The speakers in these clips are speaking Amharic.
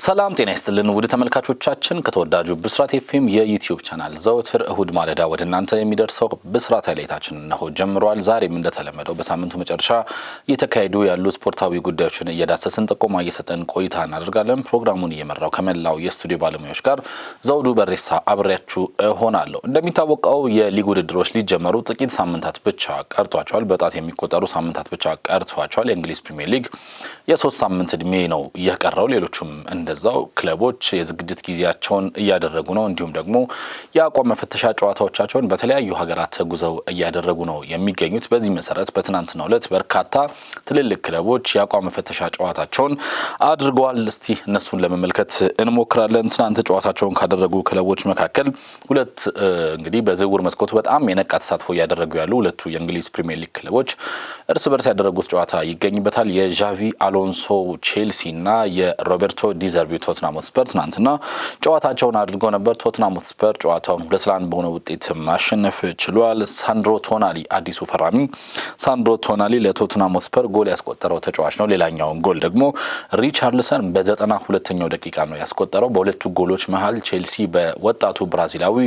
ሰላም ጤና ይስጥልን ውድ ተመልካቾቻችን ከተወዳጁ ብስራት ኤፍኤም የዩቲዩብ ቻናል ዘወትር እሁድ ማለዳ ወደ እናንተ የሚደርሰው ብስራት ኃይላችን ነው ጀምሯል። ዛሬም እንደተለመደው በሳምንቱ መጨረሻ እየተካሄዱ ያሉ ስፖርታዊ ጉዳዮችን እየዳሰስን ጥቆማ እየሰጠን ቆይታ እናደርጋለን። ፕሮግራሙን እየመራው ከመላው የስቱዲዮ ባለሙያዎች ጋር ዘውዱ በሬሳ አብሬያችሁ ሆናለሁ። እንደሚታወቀው የሊግ ውድድሮች ሊጀመሩ ጥቂት ሳምንታት ብቻ ቀርቷቸዋል። በጣት የሚቆጠሩ ሳምንታት ብቻ ቀርቷቸዋል። የእንግሊዝ ፕሪሚየር ሊግ የ3 ሳምንት እድሜ ነው የቀረው። ሌሎችም እንደዛው ክለቦች የዝግጅት ጊዜያቸውን እያደረጉ ነው። እንዲሁም ደግሞ የአቋም መፈተሻ ጨዋታዎቻቸውን በተለያዩ ሀገራት ተጉዘው እያደረጉ ነው የሚገኙት። በዚህ መሰረት በትናንትናው ዕለት በርካታ ትልልቅ ክለቦች የአቋም መፈተሻ ጨዋታቸውን አድርገዋል። እስቲ እነሱን ለመመልከት እንሞክራለን። ትናንት ጨዋታቸውን ካደረጉ ክለቦች መካከል ሁለት እንግዲህ በዝውውር መስኮቱ በጣም የነቃ ተሳትፎ እያደረጉ ያሉ ሁለቱ የእንግሊዝ ፕሪሚየር ሊግ ክለቦች እርስ በርስ ያደረጉት ጨዋታ ይገኝበታል። የዣቪ አሎንሶ ቼልሲ እና የሮቤርቶ ዲዘርቢ ቶትናም ሆትስፐር ትናንትና ጨዋታቸውን አድርገው ነበር። ቶትናም ሆትስፐር ጨዋታውን 2-1 በሆነ ውጤት ማሸነፍ ችሏል። ሳንድሮ ቶናሊ አዲሱ ፈራሚ ሳንድሮ ቶናሊ ለቶትናም ሆትስፐር ጎል ያስቆጠረው ተጫዋች ነው። ሌላኛውን ጎል ደግሞ ሪቻርልሰን በ92ኛው ደቂቃ ነው ያስቆጠረው። በሁለቱ ጎሎች መሃል ቼልሲ በወጣቱ ብራዚላዊ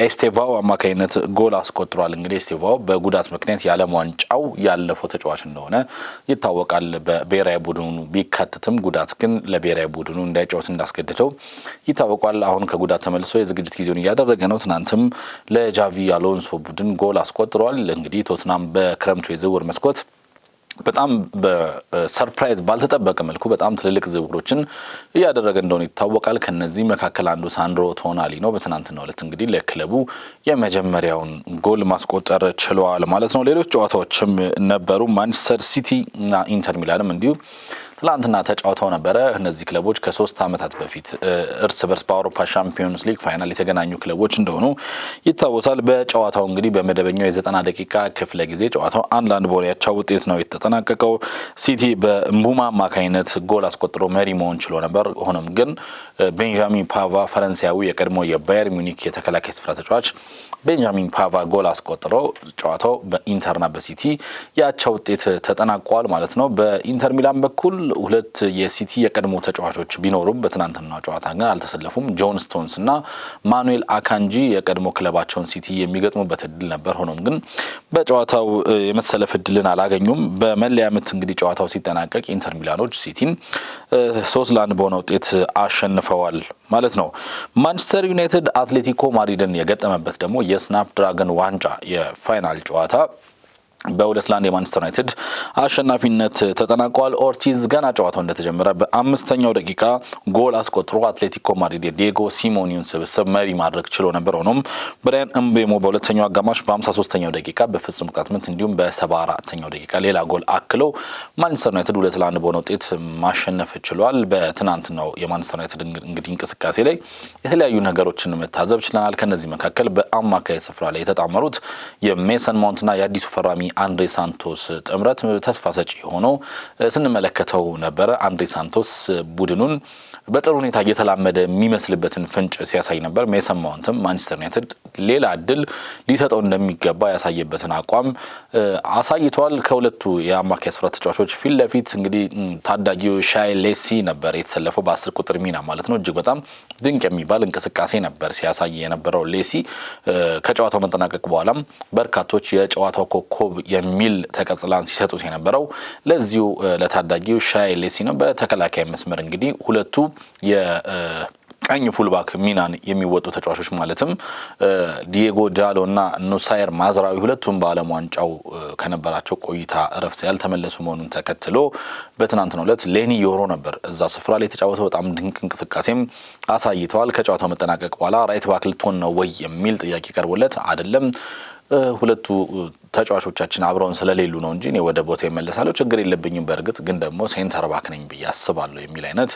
ኤስቴቫኦ አማካይነት ጎል አስቆጥሯል። እንግዲህ ኤስቴቫኦ በጉዳት ምክንያት የዓለም ዋንጫው ያለፈው ተጫዋች እንደሆነ ይታወቃል። በብሔራዊ ቡድኑ ቢካተትም ጉዳት ግን ለብሔራዊ ቡድኑ እንዳይጫወት እንዳስገደደው ይታወቃል። አሁን ከጉዳት ተመልሶ የዝግጅት ጊዜውን እያደረገ ነው። ትናንትም ለጃቪ አሎንሶ ቡድን ጎል አስቆጥሯል። እንግዲህ ቶትናም በክረምቱ የዝውውር መስኮት በጣም በሰርፕራይዝ ባልተጠበቀ መልኩ በጣም ትልልቅ ዝውውሮችን እያደረገ እንደሆነ ይታወቃል። ከነዚህ መካከል አንዱ ሳንድሮ ቶናሊ ነው። በትናንትናው ዕለት እንግዲህ ለክለቡ የመጀመሪያውን ጎል ማስቆጠር ችለዋል ማለት ነው። ሌሎች ጨዋታዎችም ነበሩ። ማንቸስተር ሲቲ እና ኢንተር ሚላንም እንዲሁ ትላንትና ተጫውተው ነበረ። እነዚህ ክለቦች ከ3 ዓመታት በፊት እርስ በርስ በአውሮፓ ሻምፒዮንስ ሊግ ፋይናል የተገናኙ ክለቦች እንደሆኑ ይታወሳል። በጨዋታው እንግዲህ በመደበኛው የ90 ደቂቃ ክፍለ ጊዜ ጨዋታው 1-1 በሆነ ያቻ ውጤት ነው የተጠናቀቀው። ሲቲ በምቡማ አማካኝነት ጎል አስቆጥሮ መሪ መሆን ችሎ ነበር። ሆኖም ግን ቤንጃሚን ፓቫ ፈረንሳያዊ የቀድሞ የባየር ሚኒክ የተከላካይ ስፍራ ተጫዋች ቤንጃሚን ፓቫ ጎል አስቆጥሮ ጨዋታው በኢንተርና በሲቲ ያቻ ውጤት ተጠናቋል ማለት ነው። በኢንተር ሚላን በኩል ሁለት የሲቲ የቀድሞ ተጫዋቾች ቢኖሩም በትናንትናው ጨዋታ ግን አልተሰለፉም። ጆን ስቶንስ እና ማኑኤል አካንጂ የቀድሞ ክለባቸውን ሲቲ የሚገጥሙበት እድል ነበር። ሆኖም ግን በጨዋታው የመሰለፍ እድልን አላገኙም። በመለያ ምት እንግዲህ ጨዋታው ሲጠናቀቅ ኢንተር ሚላኖች ሲቲን 3-1 በሆነ ውጤት አሸንፈዋል ማለት ነው። ማንቸስተር ዩናይትድ አትሌቲኮ ማድሪድን የገጠመበት ደግሞ የስናፕ ድራገን ዋንጫ የፋይናል ጨዋታ በ2-1 የማንቸስተር ዩናይትድ አሸናፊነት ተጠናቋል። ኦርቲዝ ገና ጨዋታው እንደተጀመረ በ5ኛው ደቂቃ ጎል አስቆጥሮ አትሌቲኮ ማድሪድ የዲየጎ ሲሞኒውን ስብስብ መሪ ማድረግ ችሎ ነበር። ሆኖም ብራያን እምቤሞ በሁለተኛው አጋማሽ በ53ኛው ደቂቃ በፍጹም ቅጣት ምት እንዲሁም በ74ኛው ደቂቃ ሌላ ጎል አክለው ማንቸስተር ዩናይትድ 2-1 በሆነ ውጤት ማሸነፍ ችሏል። በትናንትናው የማንቸስተር ዩናይትድ እንግዲህ እንቅስቃሴ ላይ የተለያዩ ነገሮችን መታዘብ ችለናል። ከነዚህ መካከል በአማካይ ስፍራ ላይ የተጣመሩት የሜሰን ማውንትና የአዲሱ ፈራሚ አንድሬ ሳንቶስ ጥምረት ተስፋ ሰጪ ሆኖ ስንመለከተው ነበረ። አንድሬ ሳንቶስ ቡድኑን በጥሩ ሁኔታ እየተላመደ የሚመስልበትን ፍንጭ ሲያሳይ ነበር። ሜሰን ማውንትም ማንቸስተር ዩናይትድ ሌላ እድል ሊሰጠው እንደሚገባ ያሳየበትን አቋም አሳይቷል። ከሁለቱ የአማካይ ስፍራ ተጫዋቾች ፊት ለፊት እንግዲህ ታዳጊው ሻይ ሌሲ ነበር የተሰለፈው በ10 ቁጥር ሚና ማለት ነው። እጅግ በጣም ድንቅ የሚባል እንቅስቃሴ ነበር ሲያሳይ የነበረው ሌሲ። ከጨዋታው መጠናቀቅ በኋላም በርካቶች የጨዋታው ኮከብ የሚል ተቀጽላን ሲሰጡት የነበረው ለዚሁ ለታዳጊው ሻይ ሌሲ ነው። በተከላካይ መስመር እንግዲህ ሁለቱ የቀኝ ፉልባክ ሚናን የሚወጡ ተጫዋቾች ማለትም ዲየጎ ጃሎ እና ኑሳይር ማዝራዊ ሁለቱም በዓለም ዋንጫው ከነበራቸው ቆይታ እረፍት ያልተመለሱ መሆኑን ተከትሎ በትናንትናው ዕለት ሌኒ ዮሮ ነበር እዛ ስፍራ ላይ የተጫወተው። በጣም ድንቅ እንቅስቃሴም አሳይተዋል። ከጨዋታው መጠናቀቅ በኋላ ራይት ባክ ልትሆን ነው ወይ የሚል ጥያቄ ቀርቦለት አይደለም ሁለቱ ተጫዋቾቻችን አብረውን ስለሌሉ ነው እንጂ እኔ ወደ ቦታ ይመለሳለሁ ችግር የለብኝም፣ በእርግጥ ግን ደግሞ ሴንተር ባክ ነኝ ብዬ አስባለሁ የሚል አይነት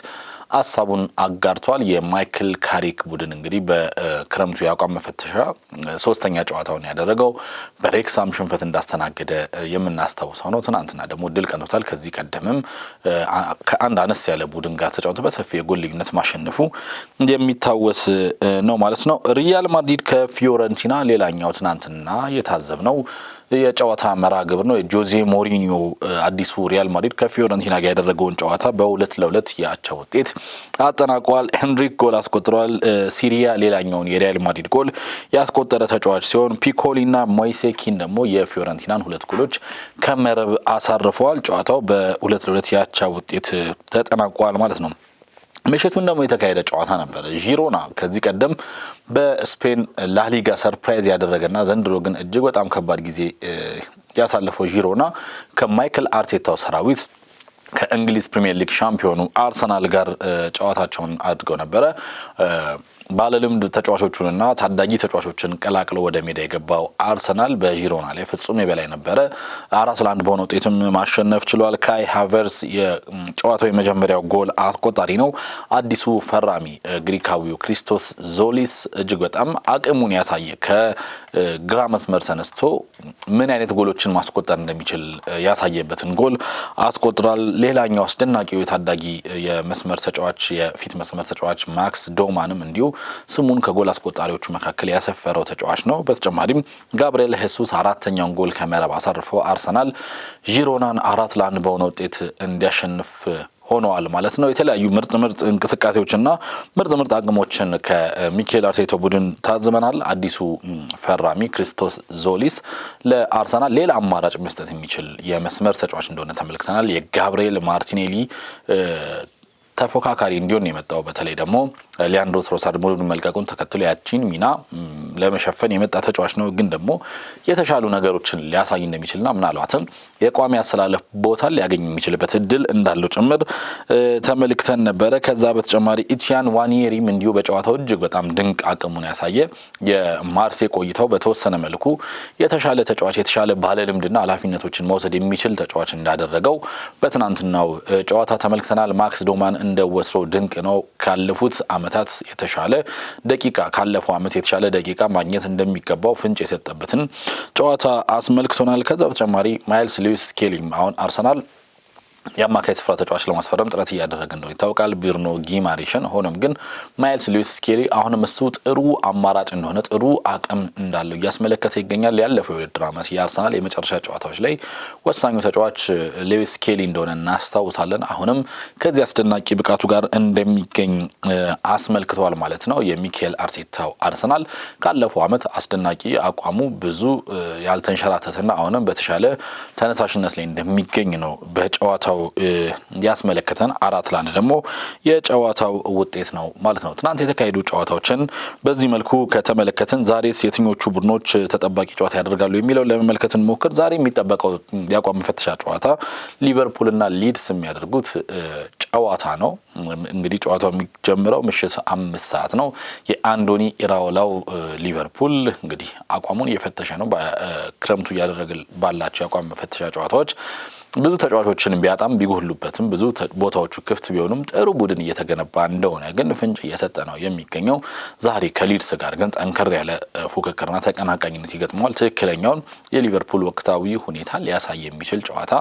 ሀሳቡን አጋርቷል። የማይክል ካሪክ ቡድን እንግዲህ በክረምቱ የአቋም መፈተሻ 3ኛ ጨዋታውን ያደረገው በሬክሳም ሽንፈት እንዳስተናገደ የምናስታውሰው ነው። ትናንትና ደግሞ ድል ቀንቶታል። ከዚህ ቀደምም ከአንድ አነስ ያለ ቡድን ጋር ተጫውቶ በሰፊ የጎል ልዩነት ማሸነፉ የሚታወስ ነው ማለት ነው። ሪያል ማድሪድ ከፊዮረንቲና ሌላኛው ትናንትና የታዘብነው የጨዋታ መርሃ ግብር ነው። የጆዜ ሞሪኒዮ አዲሱ ሪያል ማድሪድ ከፊዮረንቲና ጋር ያደረገውን ጨዋታ በ2-2 የአቻ ውጤት አጠናቋል። ሄንድሪክ ጎል አስቆጥሯል። ሲሪያ ሌላኛውን የሪያል ማድሪድ ጎል ያስቆጠረ ተጫዋች ሲሆን ፒኮሊና ሞይሴኪን ደግሞ የፊዮረንቲናን 2 ጎሎች ከመረብ አሳርፈዋል። ጨዋታው በ2-2 የአቻ ውጤት ተጠናቋል ማለት ነው። ምሽቱን ደግሞ የተካሄደ ጨዋታ ነበር። ዢሮና ከዚህ ቀደም በስፔን ላሊጋ ሰርፕራይዝ ያደረገና ዘንድሮ ግን እጅግ በጣም ከባድ ጊዜ ያሳለፈው ዢሮና ከማይክል አርቴታው ሰራዊት ከእንግሊዝ ፕሪሚየር ሊግ ሻምፒዮኑ አርሰናል ጋር ጨዋታቸውን አድርገው ነበረ። ባለልምድ ተጫዋቾቹንና ታዳጊ ተጫዋቾችን ቀላቅሎ ወደ ሜዳ የገባው አርሰናል በዢሮና ላይ ፍጹም የበላይ ነበረ። 4-1 በሆነ ውጤትም ማሸነፍ ችሏል። ካይ ሃቨርስ የጨዋታው የመጀመሪያው ጎል አስቆጣሪ ነው። አዲሱ ፈራሚ ግሪካዊው ክሪስቶስ ዞሊስ እጅግ በጣም አቅሙን ያሳየ ከግራ መስመር ተነስቶ ምን አይነት ጎሎችን ማስቆጠር እንደሚችል ያሳየበትን ጎል አስቆጥሯል። ሌላኛው አስደናቂው የታዳጊ የመስመር ተጫዋች የፊት መስመር ተጫዋች ማክስ ዶማንም እንዲሁ ስሙን ከጎል አስቆጣሪዎቹ መካከል ያሰፈረው ተጫዋች ነው። በተጨማሪም ጋብሪኤል ሄሱስ 4ኛውን ጎል ከመረብ አሳርፈው አርሰናል ዢሮናን 4-1 በሆነ ውጤት እንዲያሸንፍ ሆነዋል ማለት ነው። የተለያዩ ምርጥ እንቅስቃሴዎችና ምርጥ አቅሞችን ከሚኬል አርቴታ ቡድን ታዝበናል። አዲሱ ፈራሚ ክሪስቶስ ዞሊስ ለአርሰናል ሌላ አማራጭ መስጠት የሚችል የመስመር ተጫዋች እንደሆነ ተመልክተናል። የጋብሪኤል ማርቲኔሊ ተፎካካሪ እንዲሆን የመጣው በተለይ ደግሞ ሊያንድሮ ትሮሳርድ ሙሉን መልቀቁን ተከትሎ ያቺን ሚና ለመሸፈን የመጣ ተጫዋች ነው። ግን ደግሞ የተሻሉ ነገሮችን ሊያሳይ እንደሚችልና ምናልባትም የቋሚ አሰላለፍ ቦታ ሊያገኝ የሚችልበት እድል እንዳለው ጭምር ተመልክተን ነበረ። ከዛ በተጨማሪ ኢቲያን ዋኒየሪም እንዲሁ በጨዋታው እጅግ በጣም ድንቅ አቅሙን ያሳየ የማርሴ ቆይታው በተወሰነ መልኩ የተሻለ ተጫዋች የተሻለ ባለ ልምድና ኃላፊነቶችን መውሰድ የሚችል ተጫዋች እንዳደረገው በትናንትናው ጨዋታ ተመልክተናል። ማክስ ዶማን እንደወትሮው ድንቅ ነው። ካለፉት ዓመታት የተሻለ ደቂቃ ካለፈው ዓመት የተሻለ ደቂቃ ማግኘት እንደሚገባው ፍንጭ የሰጠበትን ጨዋታ አስመልክቶናል። ከዛ በተጨማሪ ማይልስ ሉዊስ ስኬሊ አሁን አርሰናል የአማካይ ስፍራ ተጫዋች ለማስፈረም ጥረት እያደረገ እንደሆነ ይታወቃል። ብሩኖ ጊማሬሽን ሆኖም ግን ማይልስ ሉዊስ ስኬሊ አሁንም እሱ ጥሩ አማራጭ እንደሆነ ጥሩ አቅም እንዳለው እያስመለከተ ይገኛል። ያለፈው የውድድር ዓመት የአርሰናል የመጨረሻ ጨዋታዎች ላይ ወሳኙ ተጫዋች ሉዊስ ስኬሊ እንደሆነ እናስታውሳለን። አሁንም ከዚህ አስደናቂ ብቃቱ ጋር እንደሚገኝ አስመልክቷል ማለት ነው። የሚኬል አርቴታው አርሰናል ካለፈው ዓመት አስደናቂ አቋሙ ብዙ ያልተንሸራተተና አሁንም በተሻለ ተነሳሽነት ላይ እንደሚገኝ ነው በጨዋታው ያስመለከተን። 4-1 ደግሞ የጨዋታው ውጤት ነው ማለት ነው። ትናንት የተካሄዱ ጨዋታዎችን በዚህ መልኩ ከተመለከትን ዛሬስ የትኞቹ ቡድኖች ተጠባቂ ጨዋታ ያደርጋሉ የሚለው ለመመልከት እንሞክር። ዛሬ የሚጠበቀው የአቋም መፈተሻ ጨዋታ ሊቨርፑልና ሊድስ የሚያደርጉት ጨዋታ ነው። እንግዲህ ጨዋታው የሚጀምረው ምሽት 5 ሰዓት ነው። የአንዶኒ ኢራኦላው ሊቨርፑል እንግዲህ አቋሙን እየፈተሸ ነው። በክረምቱ እያደረገ ባላቸው የአቋም መፈተሻ ጨዋታዎች ብዙ ተጫዋቾችን ቢያጣም ቢጎሉበትም ብዙ ቦታዎቹ ክፍት ቢሆኑም ጥሩ ቡድን እየተገነባ እንደሆነ ግን ፍንጭ እየሰጠ ነው የሚገኘው። ዛሬ ከሊድስ ጋር ግን ጠንከር ያለ ፉክክርና ተቀናቃኝነት ይገጥመዋል። ትክክለኛውን የሊቨርፑል ወቅታዊ ሁኔታ ሊያሳይ የሚችል ጨዋታ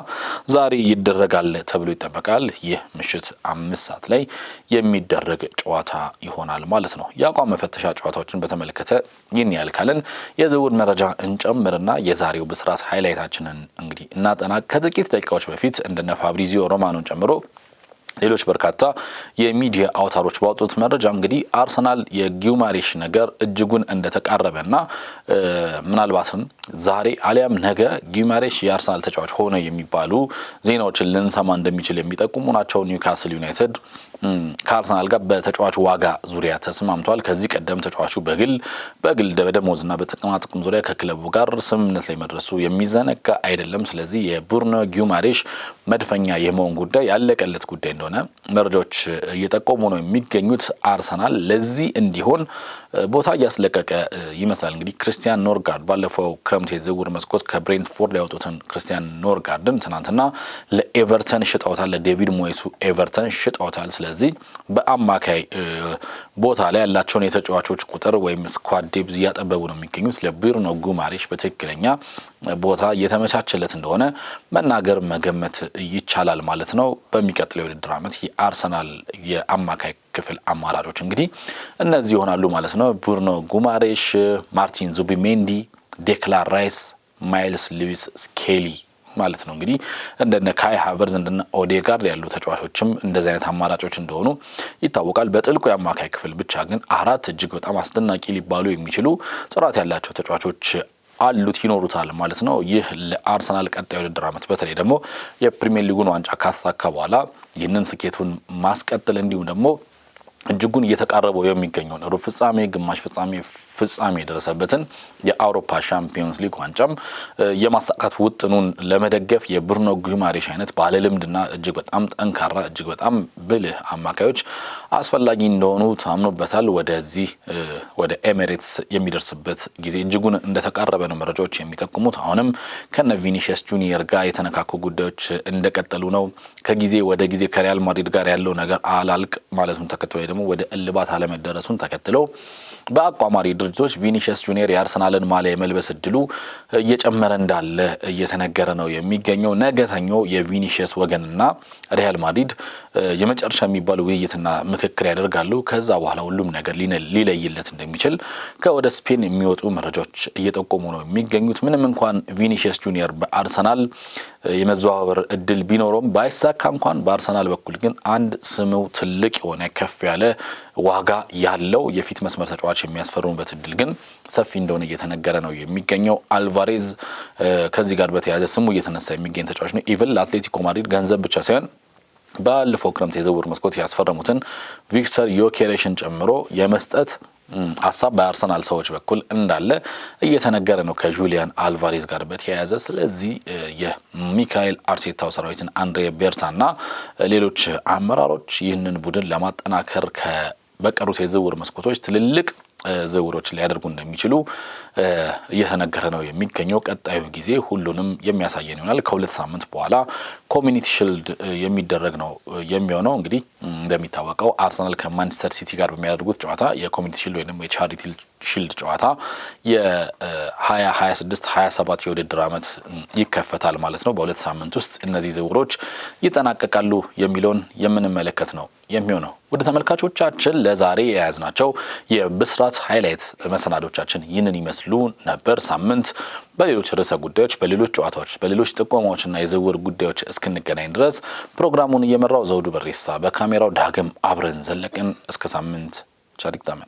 ዛሬ ይደረጋል ተብሎ ይጠበቃል። ይህ ምሽት 5 ሰዓት ላይ የሚደረግ ጨዋታ ይሆናል ማለት ነው። የአቋም መፈተሻ ጨዋታዎችን በተመለከተ ይህን ያህል ካለን የዝውውር መረጃ እንጨምርና የዛሬው ብስራት ሃይላይታችንን እንግዲህ እናጠና። ከጥቂት ደቂቃዎች በፊት እንደነ ፋብሪዚዮ ሮማኖን ጨምሮ ሌሎች በርካታ የሚዲያ አውታሮች ባወጡት መረጃ እንግዲህ አርሰናል የጊማሬሽ ነገር እጅጉን እንደተቃረበና ምናልባትም ዛሬ አሊያም ነገ ጊማሬሽ የአርሰናል ተጫዋች ሆነ የሚባሉ ዜናዎችን ልንሰማ እንደሚችል የሚጠቁሙ ናቸው። ኒውካስል ዩናይትድ ከአርሰናል ጋር በተጫዋቹ ዋጋ ዙሪያ ተስማምቷል። ከዚህ ቀደም ተጫዋቹ በግል በደሞዝና በጥቅማ ጥቅም ዙሪያ ከክለቡ ጋር ስምምነት ላይ መድረሱ የሚዘነጋ አይደለም። ስለዚህ የብሩኖ ጊማሬሽ መድፈኛ የመሆን ጉዳይ ያለቀለት ጉዳይ እንደሆነ መረጃዎች እየጠቆሙ ነው የሚገኙት። አርሰናል ለዚህ እንዲሆን ቦታ እያስለቀቀ ይመስላል። እንግዲህ ክሪስቲያን ኖርጋርድ ባለፈው ክረምት የዝውውር መስኮት ከብሬንትፎርድ ያወጡትን ክሪስቲያን ኖርጋርድን ትናንትና ለኤቨርተን ሽጠውታል። ለዴቪድ ሞይሱ ኤቨርተን ሽጠውታል። ስለዚህ በአማካይ ቦታ ላይ ያላቸውን የተጫዋቾች ቁጥር ወይም ስኳድ ዴፕዝ እያጠበቡ ነው የሚገኙት። ለብሩኖ ጊማሬሽ በትክክለኛ ቦታ እየተመቻቸለት እንደሆነ መናገር መገመት ይቻላል ማለት ነው። በሚቀጥለው የውድድር ዓመት የአርሰናል የአማካይ ክፍል አማራጮች እንግዲህ እነዚህ ይሆናሉ ማለት ነው። ብሩኖ ጊማሬሽ፣ ማርቲን ዙቢሜንዲ፣ ዴክላን ራይስ ማይልስ ሉዊስ ስኬሊ ማለት ነው። እንግዲህ እንደነ ካይ ሃቨርዝ እንደነ ኦዴጋርድ ያሉ ተጫዋቾችም እንደዚህ አይነት አማራጮች እንደሆኑ ይታወቃል። በጥልቁ የአማካይ ክፍል ብቻ ግን አራት እጅግ በጣም አስደናቂ ሊባሉ የሚችሉ ጥራት ያላቸው ተጫዋቾች አሉት ይኖሩታል ማለት ነው። ይህ ለአርሰናል ቀጣይ ውድድር ዓመት በተለይ ደግሞ የፕሪሚየር ሊጉን ዋንጫ ካሳካ በኋላ ይህንን ስኬቱን ማስቀጠል እንዲሁም ደግሞ እጅጉን እየተቃረበው የሚገኘውን ሩብ ፍጻሜ፣ ግማሽ ፍጻሜ የደረሰበትን የአውሮፓ ሻምፒዮንስ ሊግ ዋንጫም የማሳካት ውጥኑን ለመደገፍ የብሩኖ ጉማሬሽ አይነት ባለልምድና እጅግ በጣም ጠንካራ እጅግ በጣም ብልህ አማካዮች አስፈላጊ እንደሆኑ ታምኖበታል። ወደ ኤሚሬትስ የሚደርስበት ጊዜ እጅጉን እንደተቃረበ ነው መረጃዎች የሚጠቁሙት። አሁንም ከነ ቪኒሺየስ ጁኒየር ጋር የተነካኩ ጉዳዮች እንደቀጠሉ ነው። ከጊዜ ወደ ጊዜ ከሪያል ማድሪድ ጋር ያለው ነገር አላልቅ ማለቱን ተከትሎ ደግሞ ወደ እልባት አለመደረሱን ተከትለው በአቋማሪ ድርጅቶች ቪኒሺየስ ጁኒየር የአርሰናልን ማሊያ የመልበስ እድሉ እየጨመረ እንዳለ እየተነገረ ነው የሚገኘው። ነገ ሰኞ የቪኒሺየስ ወገንና ሪያል ማድሪድ የመጨረሻ የሚባል ውይይትና ምክክር ያደርጋሉ። ከዛ በኋላ ሁሉም ነገር ሊለይለት እንደሚችል ከወደ ስፔን የሚወጡ መረጃዎች እየጠቆሙ ነው የሚገኙት። ምንም እንኳን ቪኒሺየስ ጁኒየር በአርሰናል የመዘዋወር እድል ቢኖረውም ባይሳካ እንኳን በአርሰናል በኩል ግን አንድ ስሙ ትልቅ የሆነ ከፍ ያለ ዋጋ ያለው የፊት መስመር ተጫዋች የሚያስፈርሙበት እድል ግን ሰፊ እንደሆነ እየተነገረ ነው የሚገኘው። አልቫሬዝ ከዚህ ጋር በተያያዘ ስሙ እየተነሳ የሚገኝ ተጫዋች ነው። ኢቭን ለአትሌቲኮ ማድሪድ ገንዘብ ብቻ ሳይሆን ባለፈው ክረምት የዝውውር መስኮት ያስፈረሙትን ቪክተር ዮኬሬሽን ጨምሮ የመስጠት ሀሳብ በአርሰናል ሰዎች በኩል እንዳለ እየተነገረ ነው ከጁሊያን አልቫሬዝ ጋር በተያያዘ። ስለዚህ የሚካኤል አርቴታው ሰራዊትን አንድሬ ቤርታና ሌሎች አመራሮች ይህንን ቡድን ለማጠናከር በቀሩት የዝውውር መስኮቶች ትልልቅ ዝውውሮች ሊያደርጉ እንደሚችሉ እየተነገረ ነው የሚገኘው። ቀጣዩ ጊዜ ሁሉንም የሚያሳየን ይሆናል። ከሁለት ሳምንት በኋላ ኮሚኒቲ ሺልድ የሚደረግ ነው የሚሆነው። እንግዲህ እንደሚታወቀው አርሰናል ከማንቸስተር ሲቲ ጋር በሚያደርጉት ጨዋታ የኮሚኒቲ ሺልድ ወይም የቻሪቲ ሺልድ ጨዋታ የ2026-27 የውድድር ዓመት ይከፈታል ማለት ነው። በሁለት ሳምንት ውስጥ እነዚህ ዝውውሮች ይጠናቀቃሉ የሚለውን የምንመለከት ነው የሚሆነው። ወደ ተመልካቾቻችን ለዛሬ የያዝናቸው የብስራት ሃይላይት መሰናዶቻችን ይህንን ይመስሉ ነበር። ሳምንት በሌሎች ርዕሰ ጉዳዮች፣ በሌሎች ጨዋታዎች፣ በሌሎች ጥቆማዎችና የዝውውር ጉዳዮች እስክንገናኝ ድረስ ፕሮግራሙን እየመራው ዘውዱ በሬሳ፣ በካሜራው ዳግም አብረን ዘለቅን። እስከ ሳምንት ቸር ይግጠመን።